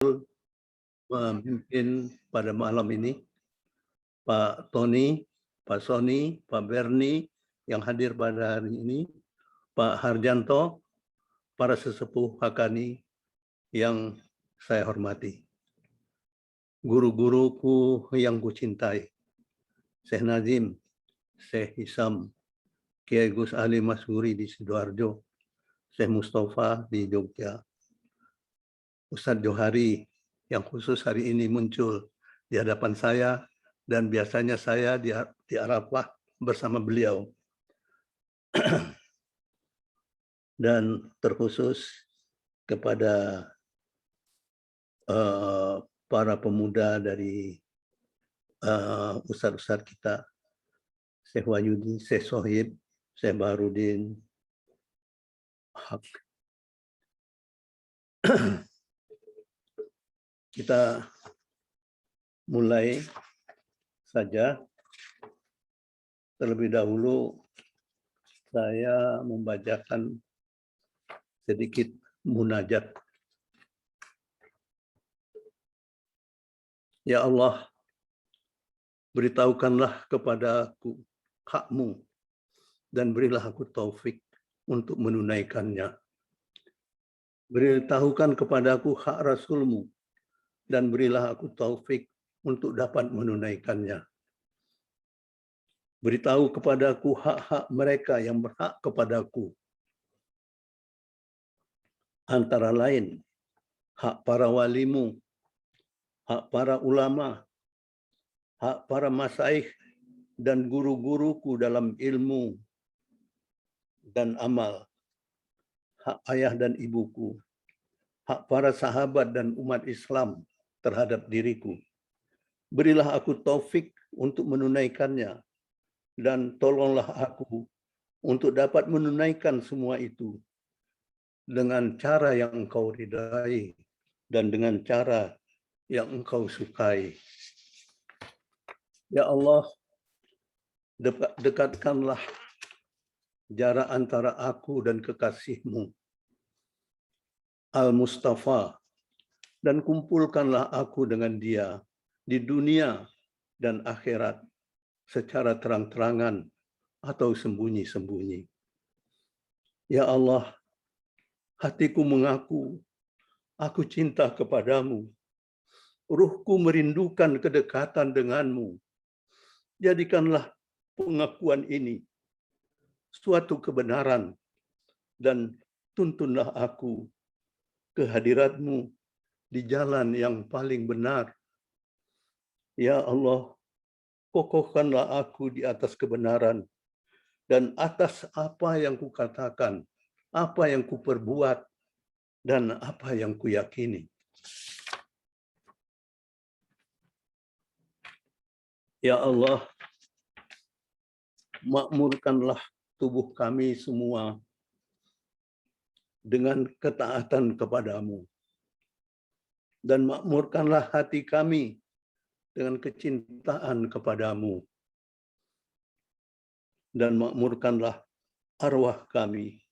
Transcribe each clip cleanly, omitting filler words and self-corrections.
memimpin pada malam ini, Pak Tony, Pak Sony, Pak Bernie yang hadir pada hari ini, Pak Harjanto, para sesepuh Hakani yang saya hormati. Guru-guruku yang kucintai, Syekh Nazim, Syekh Hisam, Kiai Gus Ali Masguri di Sidoarjo, Syekh Mustafa di Jogja, Ustadz Johari yang khusus hari ini muncul di hadapan saya dan biasanya saya di Arafah bersama beliau. Dan terkhusus kepada para pemuda dari ustadz-ustadz kita, Syekh Wahyudi, Syekh Sohib, Syekh Baharudin, Hak. Kita mulai saja. Terlebih dahulu saya membacakan sedikit munajat. Ya Allah, beritahukanlah kepadaku hakmu dan berilah aku taufik untuk menunaikannya. Beritahukan kepadaku hak Rasulmu dan berilah aku taufik untuk dapat menunaikannya. Beritahu kepadaku hak-hak mereka yang berhak kepadaku. Antara lain, hak para walimu, hak para ulama, hak para masyaikh dan guru-guruku dalam ilmu dan amal, hak ayah dan ibuku, hak para sahabat dan umat Islam terhadap diriku. Berilah aku taufik untuk menunaikannya, dan tolonglah aku untuk dapat menunaikan semua itu dengan cara yang Engkau ridai dan dengan cara yang Engkau sukai. Ya Allah, dekatkanlah jarak antara aku dan kekasih-Mu, Al-Mustafa, dan kumpulkanlah aku dengan Dia di dunia dan akhirat secara terang-terangan atau sembunyi-sembunyi. Ya Allah, hatiku mengaku aku cinta kepadamu. Ruhku merindukan kedekatan denganmu. Jadikanlah pengakuan ini suatu kebenaran dan tuntunlah aku ke hadirat-Mu di jalan yang paling benar. Ya Allah, kokohkanlah aku di atas kebenaran dan atas apa yang kukatakan, apa yang kuperbuat, dan apa yang kuyakini. Ya Allah, makmurkanlah tubuh kami semua dengan ketaatan kepadamu. Dan makmurkanlah hati kami dengan kecintaan kepadamu. Dan makmurkanlah arwah kami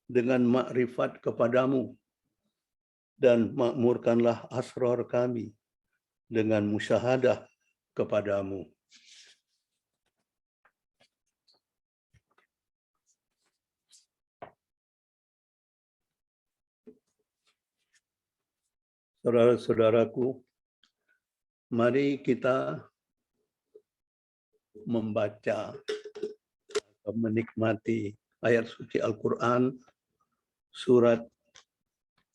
dengan makrifat kepadamu. Dan makmurkanlah asrar kami dengan musyahadah kepadamu. Saudara-saudaraku, mari kita membaca, menikmati ayat suci Al-Quran, surat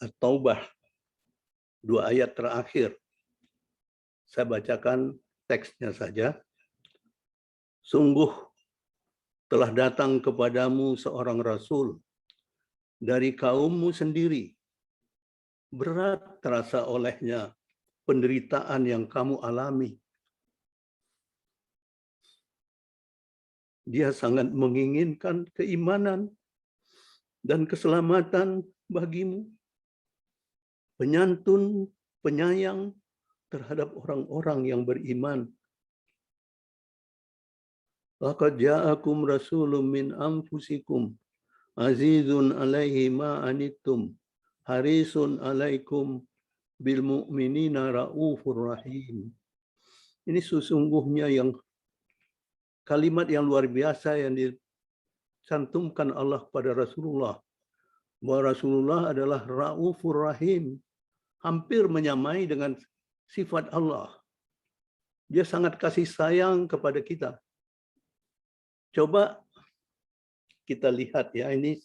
At-Taubah, 2 ayat terakhir. Saya bacakan teksnya saja. Sungguh telah datang kepadamu seorang Rasul dari kaummu sendiri. Berat terasa olehnya penderitaan yang kamu alami. Dia sangat menginginkan keimanan dan keselamatan bagimu. Penyantun, penyayang terhadap orang-orang yang beriman. Laqad ja'akum rasulun min anfusikum azizun alaihi ma anittum harisun alaikum bil mu'minina raufur rahim. Ini sesungguhnya yang kalimat yang luar biasa yang dicantumkan Allah pada Rasulullah. Bahwa Rasulullah adalah raufur rahim, hampir menyamai dengan sifat Allah. Dia sangat kasih sayang kepada kita. Coba kita lihat ya, ini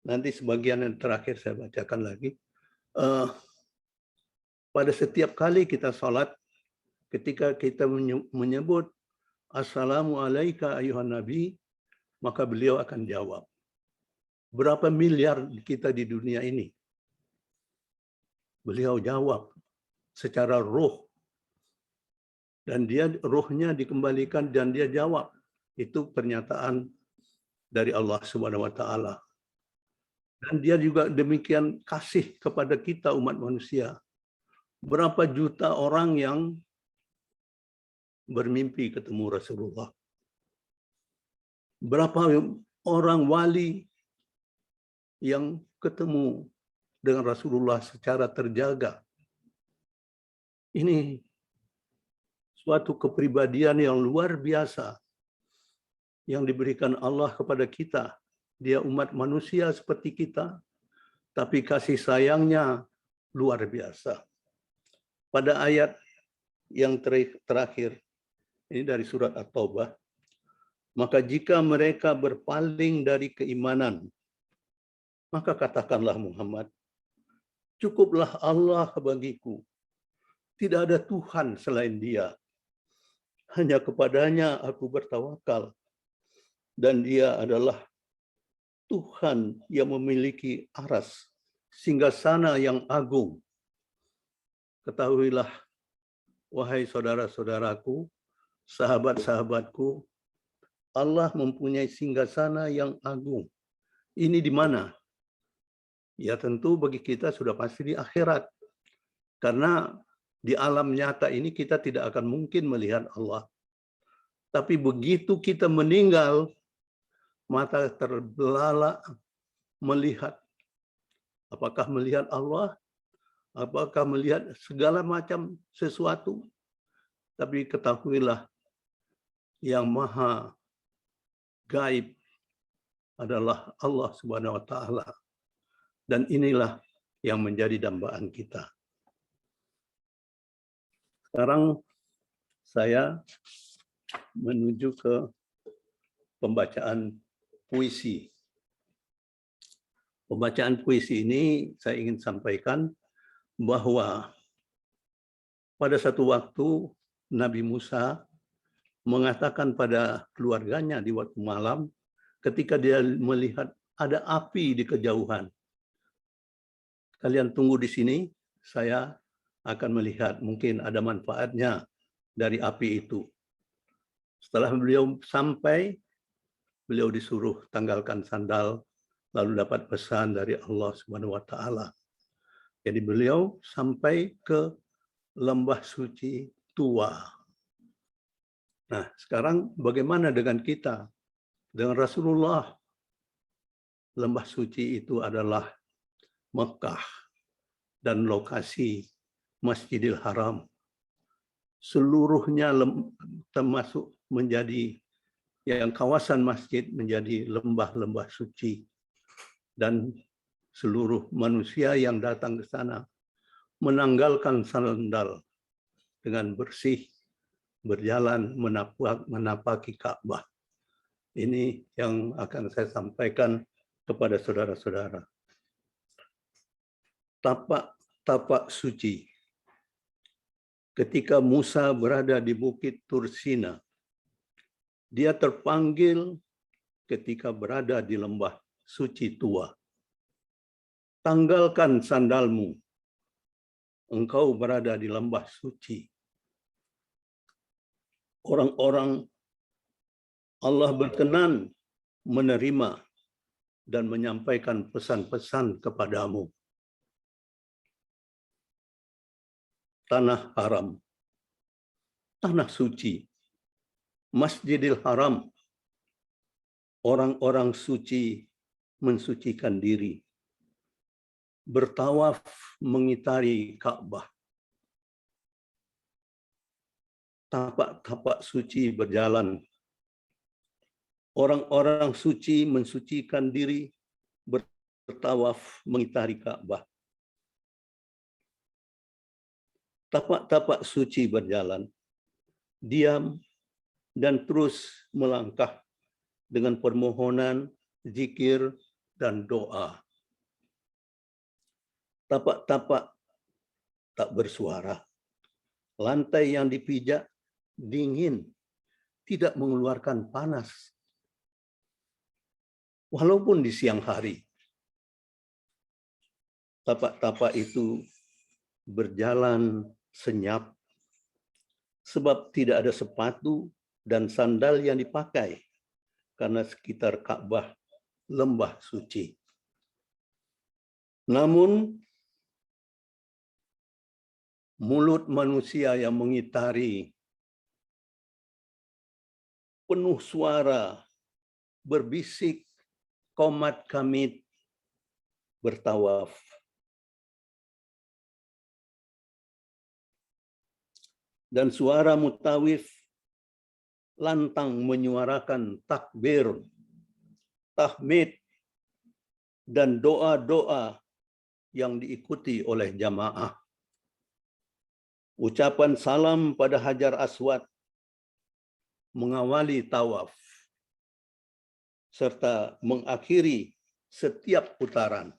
nanti sebagian yang terakhir saya bacakan lagi. Pada setiap kali kita sholat, ketika kita menyebut Assalamualaikum ayuhan Nabi, maka beliau akan jawab. Berapa miliar kita di dunia ini? Beliau jawab secara ruh. Dan dia ruhnya dikembalikan dan dia jawab. Itu pernyataan dari Allah Subhanahu wa taala. Dan dia juga demikian kasih kepada kita umat manusia. Berapa juta orang yang bermimpi ketemu Rasulullah. Berapa orang wali yang ketemu dengan Rasulullah secara terjaga. Ini suatu kepribadian yang luar biasa yang diberikan Allah kepada kita. Dia umat manusia seperti kita, tapi kasih sayangnya luar biasa. Pada ayat yang terakhir, ini dari surat At-Taubah, maka jika mereka berpaling dari keimanan, maka katakanlah Muhammad, cukuplah Allah bagiku. Tidak ada Tuhan selain Dia. Hanya kepadanya aku bertawakal. Dan Dia adalah Tuhan yang memiliki aras, singgasana yang agung. Ketahuilah, wahai saudara-saudaraku, sahabat-sahabatku, Allah mempunyai singgasana yang agung. Ini di mana? Ya tentu bagi kita sudah pasti di akhirat. Karena di alam nyata ini kita tidak akan mungkin melihat Allah. Tapi begitu kita meninggal, mata terbelalak melihat. Apakah melihat Allah? Apakah melihat segala macam sesuatu? Tapi ketahuilah, yang maha gaib adalah Allah Subhanahu wa taala. Dan inilah yang menjadi dambaan kita. Sekarang saya menuju ke pembacaan puisi. Pembacaan puisi ini saya ingin sampaikan bahwa pada satu waktu Nabi Musa mengatakan pada keluarganya di waktu malam ketika dia melihat ada api di kejauhan. Kalian tunggu di sini, saya akan melihat mungkin ada manfaatnya dari api itu. Setelah beliau sampai, beliau disuruh tanggalkan sandal, lalu dapat pesan dari Allah Subhanahu wa taala. Jadi beliau sampai ke lembah suci Tua. Nah, sekarang bagaimana dengan kita? Dengan Rasulullah. Lembah suci itu adalah Mekah dan lokasi Masjidil Haram. Seluruhnya termasuk menjadi yang kawasan masjid menjadi lembah-lembah suci. Dan seluruh manusia yang datang ke sana menanggalkan sandal dengan bersih berjalan menapaki Ka'bah. Ini yang akan saya sampaikan kepada saudara-saudara. Tapak suci. Ketika Musa berada di Bukit Tursina, dia terpanggil ketika berada di lembah suci Tua. Tanggalkan sandalmu, engkau berada di lembah suci. Orang-orang Allah berkenan menerima dan menyampaikan pesan-pesan kepadamu. Tanah haram, tanah suci, Masjidil Haram, orang-orang suci mensucikan diri. bertawaf mengitari Ka'bah. Tapak-tapak suci berjalan. Orang-orang suci mensucikan diri bertawaf mengitari Ka'bah. Tapak-tapak suci berjalan, diam, dan terus melangkah dengan permohonan, zikir, dan doa. Tapak-tapak tak bersuara. Lantai yang dipijak dingin, tidak mengeluarkan panas. Walaupun di siang hari, tapak-tapak itu berjalan senyap, sebab tidak ada sepatu dan sandal yang dipakai, karena sekitar Ka'bah lembah suci. Namun, mulut manusia yang mengitari penuh suara, berbisik, qomat kamit, bertawaf. Dan suara mutawif lantang menyuarakan takbir, tahmid, dan doa-doa yang diikuti oleh jamaah. Ucapan salam pada Hajar Aswad mengawali tawaf, serta mengakhiri setiap putaran.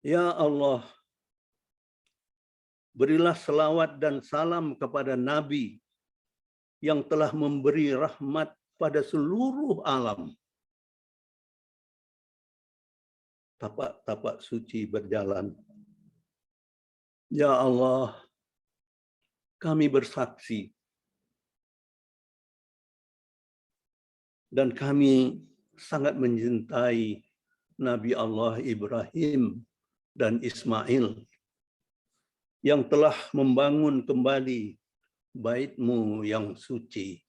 Ya Allah, berilah selawat dan salam kepada Nabi yang telah memberi rahmat pada seluruh alam. Tapak-tapak suci berjalan. Ya Allah, kami bersaksi dan kami sangat mencintai Nabi Allah Ibrahim dan Ismail yang telah membangun kembali bait-Mu yang suci.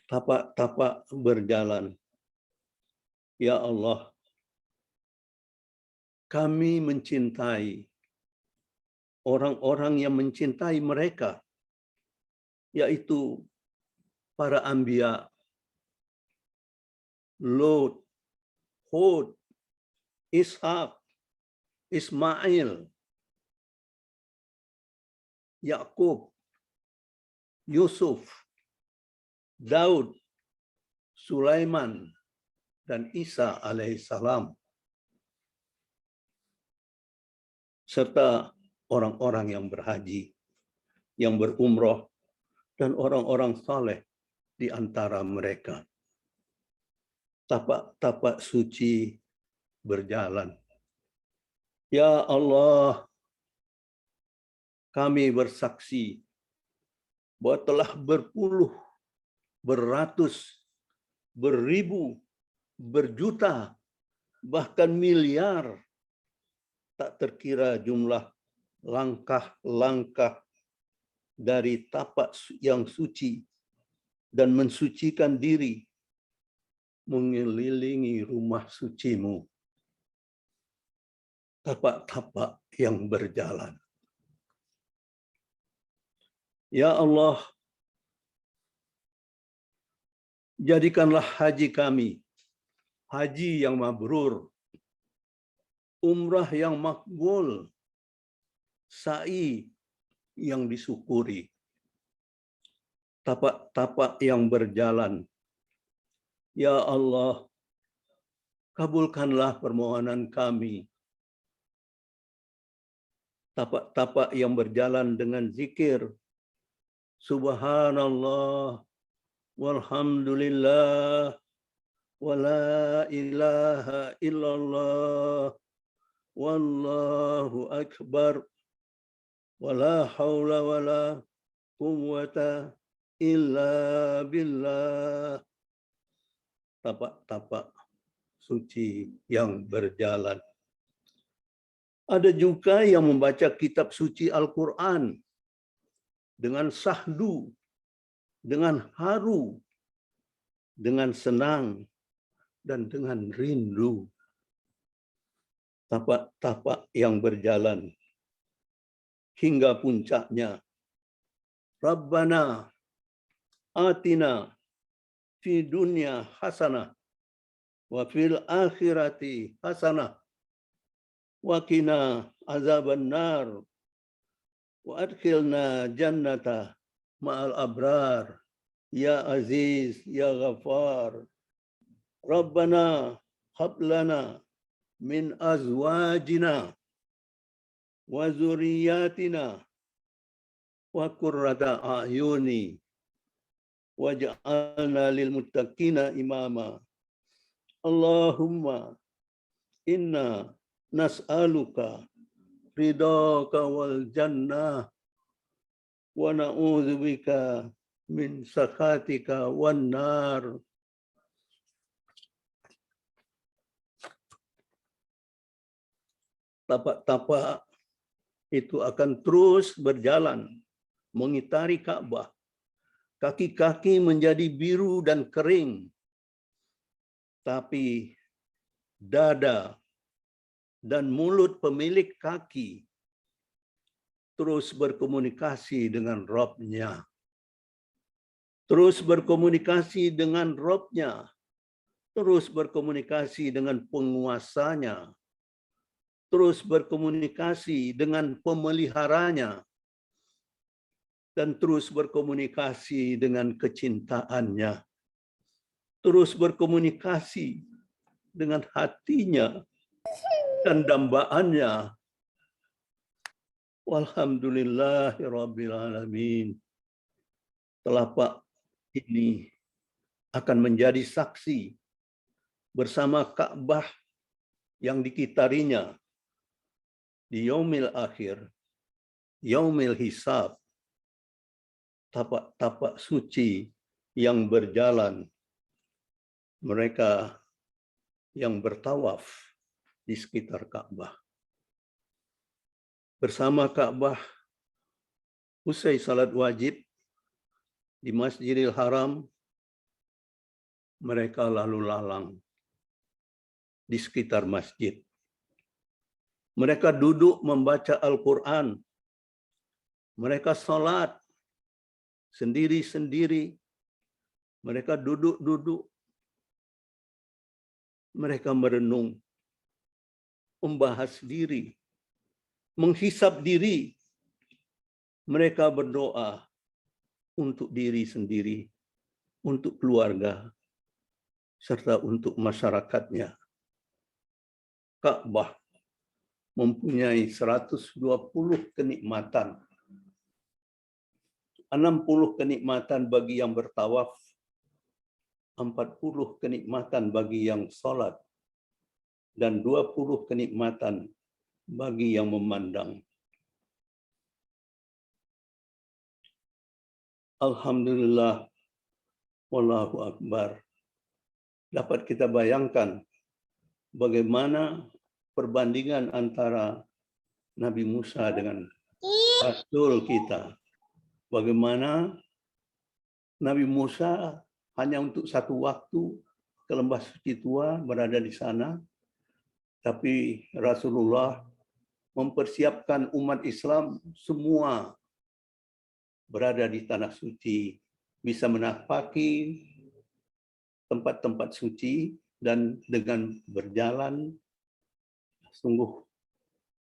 Tapak-tapak berjalan. Ya Allah, kami mencintai orang-orang yang mencintai mereka, yaitu para anbiya, Lot, Hud, Ishak, Ismail, Yakub, Yusuf, Daud, Sulaiman, dan Isa alaihissalam, serta orang-orang yang berhaji, yang berumroh, dan orang-orang saleh di antara mereka. Tapak-tapak suci berjalan. Ya Allah, kami bersaksi bahwa telah berpuluh, beratus, beribu, berjuta, bahkan miliar, tak terkira jumlah langkah-langkah dari tapak yang suci dan mensucikan diri mengelilingi rumah suci-Mu. Tapak-tapak yang berjalan. Ya Allah, jadikanlah haji kami haji yang mabrur, umrah yang makbul, sa'i yang disyukuri. Tapak-tapak yang berjalan. Ya Allah, kabulkanlah permohonan kami. Tapak-tapak yang berjalan dengan zikir. Subhanallah, walhamdulillah, wa la ilaha illallah, wallahu akbar, wa la hawla wa la quwwata illa billah. Tapak-tapak suci yang berjalan. Ada juga yang membaca kitab suci Al-Quran dengan sahdu dengan haru, dengan senang, dan dengan rindu. Tapak-tapak yang berjalan hingga puncaknya. Rabbana atina fi dunya hasanah wa fil akhirati hasanah wa qina azaban nar wa adkhilna jannata ma'al abrar ya aziz ya ghafar. Rabbana hab lana min azwajina wa zurriyatina wa qurrata a'yuni waj'alna lil muttaqina imama. Allahumma inna nas'aluka ridhaka wal jannah wa na'udzubika min sakhatika wan nar. Tapak-tapak itu akan terus berjalan mengitari Ka'bah. Kaki-kaki menjadi biru dan kering, tapi dada dan mulut pemilik kaki terus berkomunikasi dengan Rabb-Nya. Terus berkomunikasi dengan Rabb-Nya. Terus berkomunikasi dengan penguasanya. Terus berkomunikasi dengan pemeliharanya. Dan terus berkomunikasi dengan kecintaannya. Terus berkomunikasi dengan hatinya dan dambaannya. Walhamdulillahirabbil alamin. Telapak ini akan menjadi saksi bersama Ka'bah yang dikitarinya di yaumil akhir, yaumil hisab. Tapak-tapak suci yang berjalan, mereka yang bertawaf di sekitar Ka'bah. Bersama Ka'bah, usai salat wajib di Masjidil Haram, mereka lalu lalang di sekitar masjid. Mereka duduk membaca Al-Quran. Mereka salat sendiri-sendiri. Mereka duduk-duduk. Mereka merenung, membahas diri, menghisap diri. Mereka berdoa untuk diri sendiri, untuk keluarga, serta untuk masyarakatnya. Ka'bah mempunyai 120 kenikmatan. 60 kenikmatan bagi yang bertawaf, 40 kenikmatan bagi yang salat, dan 20 kenikmatan bagi yang memandang. Alhamdulillah, wallahu akbar. Dapat kita bayangkan bagaimana perbandingan antara Nabi Musa dengan Rasul kita. Bagaimana Nabi Musa hanya untuk satu waktu ke lembah suci tua berada di sana, tapi Rasulullah mempersiapkan umat Islam semua berada di tanah suci, bisa menapaki tempat-tempat suci, dan dengan berjalan, sungguh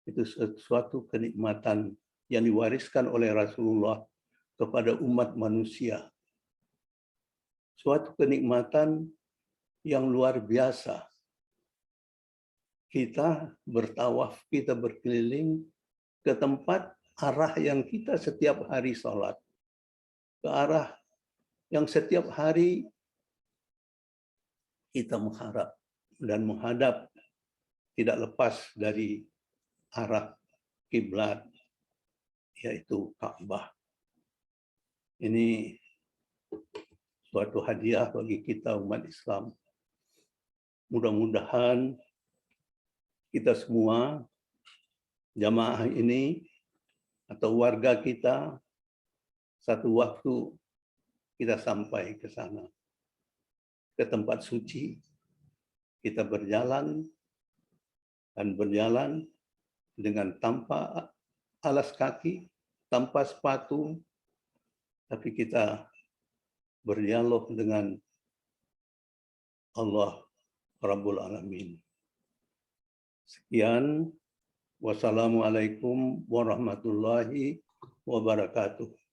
itu suatu kenikmatan yang diwariskan oleh Rasulullah kepada umat manusia. Suatu kenikmatan yang luar biasa. Kita bertawaf, kita berkeliling ke tempat arah yang kita setiap hari sholat. Ke arah yang setiap hari kita mengharap dan menghadap, tidak lepas dari arah kiblat, yaitu Ka'bah. Ini suatu hadiah bagi kita umat Islam. Mudah-mudahan kita semua, jamaah ini, atau warga kita, satu waktu kita sampai ke sana, ke tempat suci. Kita berjalan dan berjalan dengan tanpa alas kaki, tanpa sepatu, tapi kita berdialog dengan Allah Rabbul Alamin. Sekian, wassalamualaikum warahmatullahi wabarakatuh.